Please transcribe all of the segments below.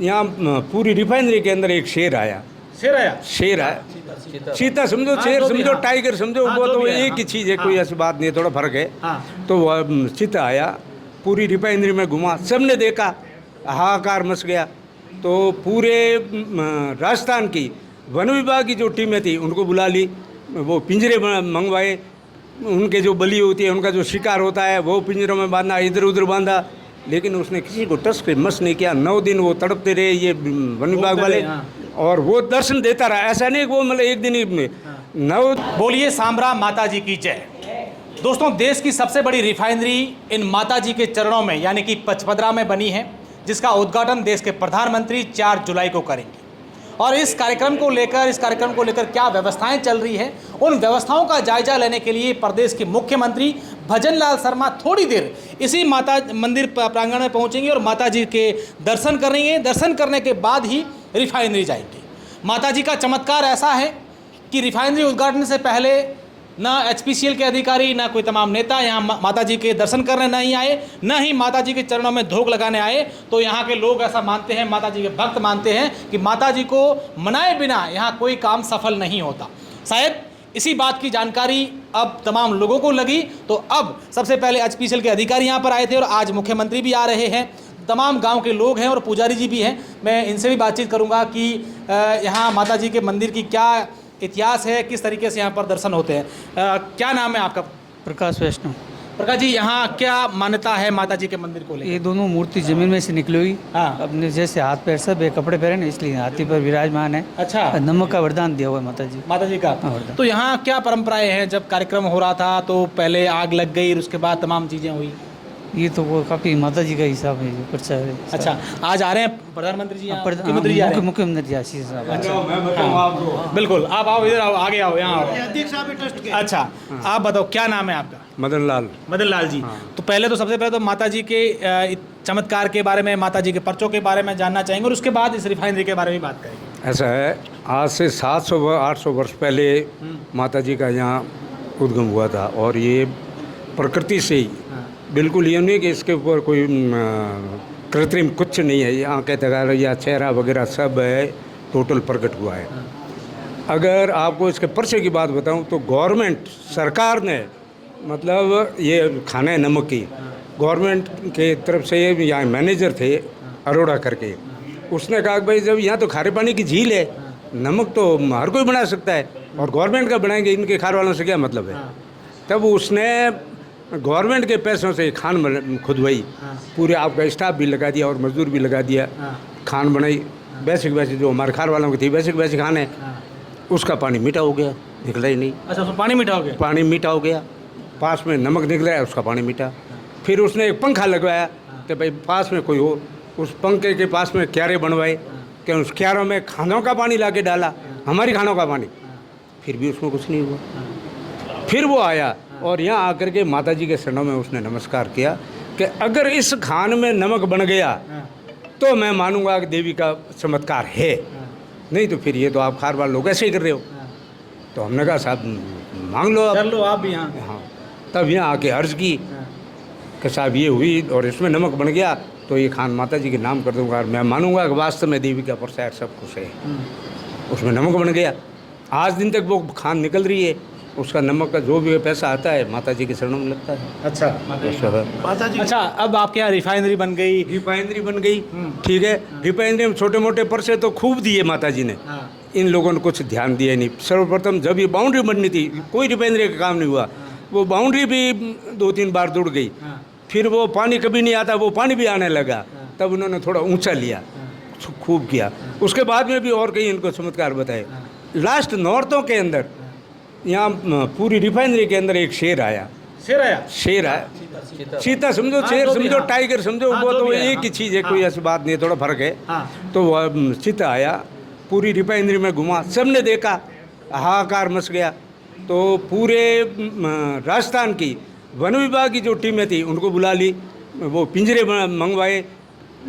यहाँ पूरी रिफाइनरी के अंदर एक शेर आया। शेर आया? शेर आया, चीता समझो, हाँ, शेर जो भी, समझो, हाँ। टाइगर समझो, हाँ, वो जो तो भी है, एक ही हाँ। चीज़ है, हाँ। कोई ऐसी बात नहीं है, थोड़ा फर्क है। हाँ। तो वह चीता आया, पूरी रिफाइनरी में घुमा, सबने देखा, हाहाकार मच गया। तो पूरे राजस्थान की वन विभाग की जो टीमें थी उनको बुला ली, वो पिंजरे मंगवाए, उनके जो बलि होती है, उनका जो शिकार होता है वो पिंजरों में बांधा, इधर उधर बांधा, लेकिन उसने किसी को टच के मस नहीं किया। 9 दिन वो तड़पते रहे ये वन विभाग वाले, और वो दर्शन देता रहा। ऐसा नहीं कि वो मतलब एक दिन ही में 9। बोलिए सांबरा माता जी की जय। दोस्तों, देश की सबसे बड़ी रिफाइनरी इन माता जी के चरणों में यानी कि पचपदरा में बनी है, जिसका उद्घाटन देश के प्रधानमंत्री 4 जुलाई को करेंगे। और इस कार्यक्रम को लेकर क्या व्यवस्थाएं चल रही है, उन व्यवस्थाओं का जायजा लेने के लिए प्रदेश के मुख्यमंत्री भजन लाल शर्मा थोड़ी देर इसी माता मंदिर प्रांगण में पहुंचेंगे और माता जी के दर्शन करेंगे। दर्शन करने के बाद ही रिफाइनरी जाएंगे। माता जी का चमत्कार ऐसा है कि रिफाइनरी उद्घाटन से पहले ना एचपीसीएल के अधिकारी, ना कोई तमाम नेता यहाँ माता जी के दर्शन करने नहीं आए, न ही माता जी के चरणों में धोख लगाने आए। तो यहाँ के लोग ऐसा मानते हैं, माता जी के भक्त मानते हैं कि माता जी को मनाए बिना यहाँ कोई काम सफल नहीं होता। शायद इसी बात की जानकारी अब तमाम लोगों को लगी। तो अब सबसे पहले एचपीसीएल के अधिकारी यहाँ पर आए थे और आज मुख्यमंत्री भी आ रहे हैं, तमाम गांव के लोग हैं और पुजारी जी भी हैं। मैं इनसे भी बातचीत करूंगा कि यहाँ माता जी के मंदिर की क्या इतिहास है, किस तरीके से यहाँ पर दर्शन होते हैं। क्या नाम है आपका? प्रकाश वैष्णव। प्रकाश जी, यहाँ क्या मान्यता है माता जी के मंदिर को लेकर? ये दोनों मूर्ति जमीन में से निकली हुई, हाँ। अपने जैसे हाथ पैर सब एक कपड़े पहने ना, इसलिए हाथी पर विराजमान है। अच्छा। नमक का वरदान दिया हुआ है माता जी का। हाँ, वरदान। तो यहाँ क्या परंपराएं हैं? जब कार्यक्रम हो रहा था तो पहले आग लग गई, उसके बाद तमाम चीजें हुई। ये तो वो काफी माता जी का हिसाब है, जो प्रचार है। अच्छा, आज आ रहे हैं प्रधानमंत्री जी, मुख्यमंत्री जी आशीष साहब। अच्छा, बिल्कुल। आप आओ, इधर आओ, आगे आओ, यहाँ आओ। अच्छा, आप बताओ क्या नाम है आपका? मदन लाल। मदन लाल जी। तो पहले तो सबसे पहले तो माता जी के चमत्कार के बारे में, माता जी के पर्चों के बारे में जानना चाहेंगे और उसके बाद इस रिफाइनरी के बारे में बात करेंगे। ऐसा है, आज से 700-800 वर्ष पहले माता जी का यहाँ उद्गम हुआ था, और ये प्रकृति से ही बिल्कुल ये नहीं कि इसके ऊपर कोई कृत्रिम कुछ नहीं है। यहाँ के तगार या चेहरा वगैरह सब है, टोटल प्रकट हुआ है। अगर आपको इसके पर्चे की बात बताऊं तो गवर्नमेंट, सरकार ने, मतलब ये खाने नमक की गवर्नमेंट के तरफ से, यहाँ मैनेजर थे अरोड़ा करके, उसने कहा कि भाई जब यहाँ तो खारे पानी की झील है, नमक तो हर कोई बना सकता है और गवर्नमेंट का बनाएंगे, इनके खार वालों से क्या मतलब है। तब उसने गवर्नमेंट के पैसों से खान खुदवाई, पूरे आपका स्टाफ भी लगा दिया और मजदूर भी लगा दिया, खान बनाई। बेसिक जो हमारे खार वालों की थी बेसिक खान है, उसका पानी मीठा हो गया, निकला ही नहीं। अच्छा, तो पानी मीठा हो गया? पानी मीठा हो गया। पास में नमक निकला है, उसका पानी मीठा। फिर उसने एक पंखा लगवाया कि भाई पास में कोई हो, उस पंखे के पास में क्यारे बनवाए कि उस क्यारों में खानों का पानी ला के डाला, हमारी खानों का पानी, फिर भी उसमें कुछ नहीं हुआ। फिर वो आया और यहाँ आकर के माता जी के चरणों में उसने नमस्कार किया कि अगर इस खान में नमक बन गया तो मैं मानूंगा कि देवी का चमत्कार है, नहीं तो फिर ये तो आप खार वाले लोग ऐसे ही कर रहे हो। तो हमने कहा साहब मांग लो, कर लो आप भी यहाँ। हाँ, तब यहाँ आके अर्ज की कि साहब ये हुई और इसमें नमक बन गया तो ये खान माता जी के नाम कर दूंगा, मैं मानूंगा कि वास्तव में देवी का प्रसाद सब कुछ है। उसमें नमक बन गया, आज दिन तक वो खान निकल रही है, उसका नमक का जो भी पैसा आता है माता जी के चरणों में लगता है। अच्छा, माता जी। अच्छा, अब आपके यहाँ रिफाइनरी बन गई? रिफाइनरी बन गई, ठीक है। रिफाइनरी में छोटे मोटे पर्चे तो खूब दिए माता जी ने, इन लोगों ने कुछ ध्यान दिया नहीं। सर्वप्रथम जब ये बाउंड्री बननी थी, कोई रिफाइनरी का काम नहीं हुआ, वो बाउंड्री भी 2-3 बार जुड़ गई। फिर वो पानी कभी नहीं आता, वो पानी भी आने लगा, तब उन्होंने थोड़ा ऊंचा लिया, खूब किया। उसके बाद में भी और कई इनको चमत्कार बताए। लास्ट नॉर्थों के अंदर, यहाँ पूरी रिफाइनरी के अंदर एक शेर आया। शेर आया, चीता समझो, शेर समझो, टाइगर समझो, वो तो एक ही चीज़ है, कोई ऐसी बात नहीं है, थोड़ा फर्क है। तो वह चीता आया, पूरी रिफाइनरी में घुमा, सबने देखा, हाहाकार मच गया। तो पूरे राजस्थान की वन विभाग की जो टीमें थी उनको बुला ली, वो पिंजरे मंगवाए,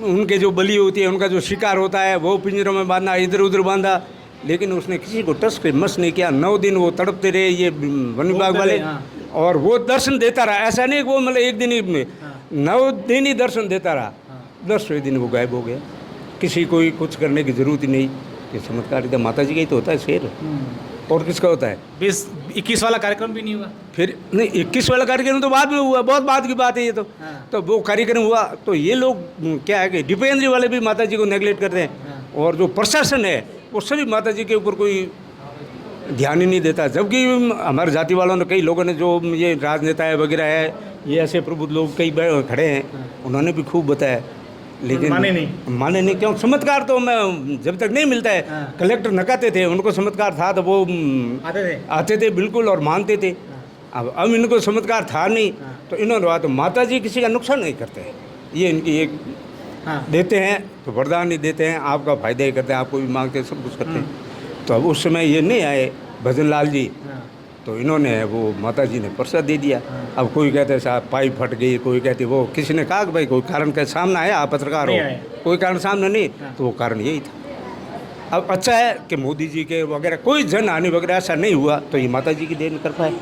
उनके जो बलि होती है, उनका जो शिकार होता है वो पिंजरों में बांधा, इधर उधर बांधा, लेकिन उसने किसी को टच के मस नहीं किया। 9 दिन वो तड़पते रहे ये वन विभाग वाले, और वो दर्शन देता रहा। ऐसा नहीं कि वो मतलब एक दिन ही में 9 दिन ही दर्शन देता रहा, 10वें दिन वो गायब हो गया। किसी कोई कुछ करने की जरूरत ही नहीं। ये चमत्कार तो माता जी का ही तो होता है शेर, और किसका होता है? 21 वाला कार्यक्रम भी नहीं हुआ। फिर नहीं, 21 वाला कार्यक्रम तो बाद में हुआ, बहुत बाद की बात है ये तो। तो वो कार्यक्रम हुआ तो ये लोग क्या है कि डिपेंडरी वाले भी माता जी को नेगलेक्ट करते हैं, और जो प्रशासन है वो सभी माता जी के ऊपर कोई ध्यान ही नहीं देता। जबकि हमारे जाति वालों ने, कई लोगों ने, जो ये राजनेता है वगैरह है, ये ऐसे प्रबुद्ध लोग कई खड़े हैं, उन्होंने भी खूब बताया, लेकिन माने नहीं। क्यों? चमत्कार तो मैं जब तक नहीं मिलता है, कलेक्टर नकाते थे, उनको चमत्कार था तो वो आते थे बिल्कुल और मानते थे। अब इनको चमत्कार था नहीं तो इन्होंने बात, तो माता जी किसी का नुकसान नहीं करते हैं, ये इनकी एक देते हैं तो वरदान नहीं देते हैं, आपका फायदा ही करते हैं, आपको भी मांगते हैं, सब कुछ करते हैं। तो अब उस समय ये नहीं आए भजन लाल जी, तो इन्होंने वो माता जी ने प्रसाद दे दिया। अब कोई कहते साहब पाइप फट गई, कोई कहते वो, किसी ने कहा कि भाई कोई कारण के सामने आया, आप पत्रकार हो, कोई कारण सामने नहीं, तो वो कारण यही था। अब अच्छा है कि मोदी जी के वगैरह कोई जन हानि वगैरह ऐसा नहीं हुआ, तो ये माता जी की देन कर पाए।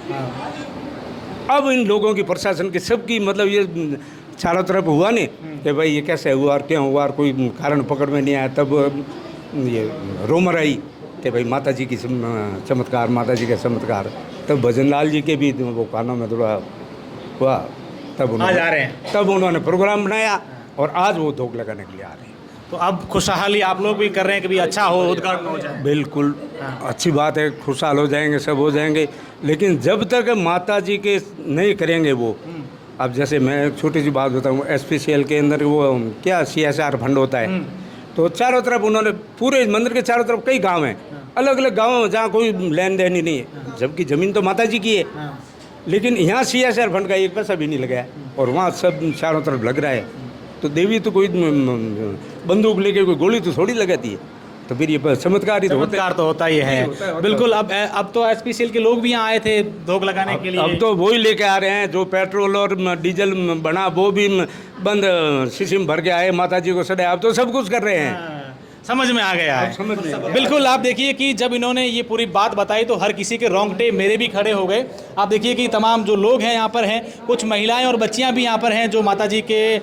अब इन लोगों की, प्रशासन की, सबकी, मतलब ये चारों तरफ हुआ नहीं कि भाई ये कैसे हुआ और क्यों हुआ, और कोई कारण पकड़ में नहीं आया। तब ये रोमर आई कि भाई माता जी की चमत्कार, माता जी का चमत्कार। तब भजन लाल जी के भी वो कानों में थोड़ा हुआ, तब उन्होंने प्रोग्राम बनाया, और आज वो धोख लगाने के लिए आ रहे हैं। तो अब खुशहाली आप लोग भी कर रहे हैं कि भी अच्छा हो, उद्घाटन हो जाए। बिल्कुल अच्छी बात है, खुशहाल हो जाएंगे, सब हो जाएंगे, लेकिन जब तक माता जी के नहीं करेंगे वो। अब जैसे मैं एक छोटी सी बात बताऊँ, SPCL के अंदर वो क्या CSR फंड होता है, तो चारों तरफ उन्होंने, पूरे मंदिर के चारों तरफ कई गांव हैं, अलग अलग गांव में जहाँ कोई लेन देन ही नहीं है, जबकि ज़मीन तो माता जी की है, लेकिन यहाँ CSR फंड का एक पैसा भी नहीं लगाया, और वहाँ सब चारों तरफ लग रहा है। तो देवी तो कोई बंदूक लेके कोई गोली तो थोड़ी लगाती है, तो फिर ये चमत्कार ही तो होता ही है। बिल्कुल। अब तो SPCL के लोग भी यहाँ आए थे धोख लगाने के लिए। अब तो वही लेके आ रहे हैं, जो पेट्रोल और डीजल बना वो भी बंद, शीशी में भर के आए, माता जी को सड़े, अब तो सब कुछ कर रहे हैं। समझ में आ गया है। समझ में बिल्कुल। आप देखिए कि जब इन्होंने ये पूरी बात बताई तो हर किसी के रोंगटे मेरे भी खड़े हो गए। आप देखिए कि तमाम जो लोग हैं यहाँ पर हैं, कुछ महिलाएं और बच्चियाँ भी यहाँ पर हैं जो माता जी के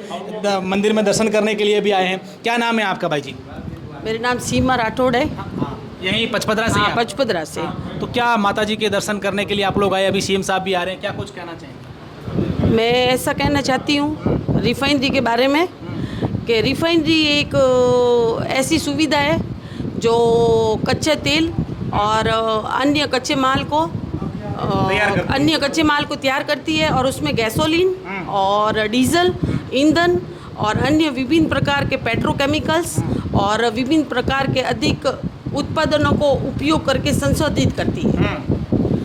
मंदिर में दर्शन करने के लिए भी आए हैं। क्या नाम है आपका भाई जी? मेरा नाम सीमा राठौड़ है। यहीं पचपदरा से? हाँ, पचपदरा से। तो क्या माता जी के दर्शन करने के लिए आप लोग आए, अभी CM साहब भी आ रहे हैं, क्या कुछ कहना चाहेंगे? मैं ऐसा कहना चाहती हूँ रिफाइनरी के बारे में कि रिफाइनरी एक ऐसी सुविधा है जो कच्चे तेल और अन्य कच्चे माल को तैयार करती है, और उसमें गैसोलीन और डीजल, ईंधन और अन्य विभिन्न प्रकार के पेट्रोकेमिकल्स और विभिन्न प्रकार के अधिक उत्पादनों को उपयोग करके संशोधित करती है।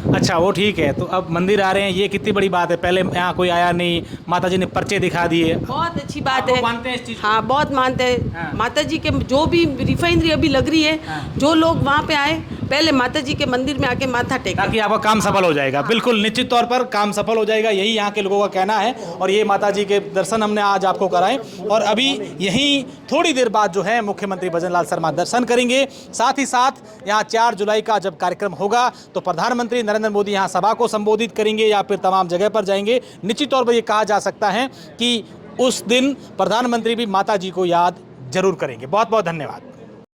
अच्छा, वो ठीक है। तो अब मंदिर आ रहे हैं, ये कितनी बड़ी बात है। पहले यहाँ कोई आया नहीं, माता जी ने पर्चे दिखा दिए, बहुत अच्छी बात है। मानते हैं इस चीज़ को? हाँ, बहुत मानते हैं। माता जी के जो भी रिफाइनरी अभी लग रही है, जो लोग वहाँ पे आए, पहले माता जी के मंदिर में आके माथा टेके, ताकि आपका काम सफल हो जाएगा। बिल्कुल, निश्चित तौर पर काम सफल हो जाएगा, यही यहाँ के लोगों का कहना है। और ये माता जी के दर्शन हमने आज आपको कराए, और अभी यहीं थोड़ी देर बाद जो है मुख्यमंत्री भजन लाल शर्मा दर्शन करेंगे। साथ ही साथ यहाँ 4 जुलाई का जब कार्यक्रम होगा तो प्रधानमंत्री नरेंद्र मोदी यहाँ सभा को संबोधित करेंगे या फिर तमाम जगह पर जाएंगे। निश्चित तौर पर यह कहा जा सकता है कि उस दिन प्रधानमंत्री भी माता जी को याद जरूर करेंगे। बहुत बहुत धन्यवाद।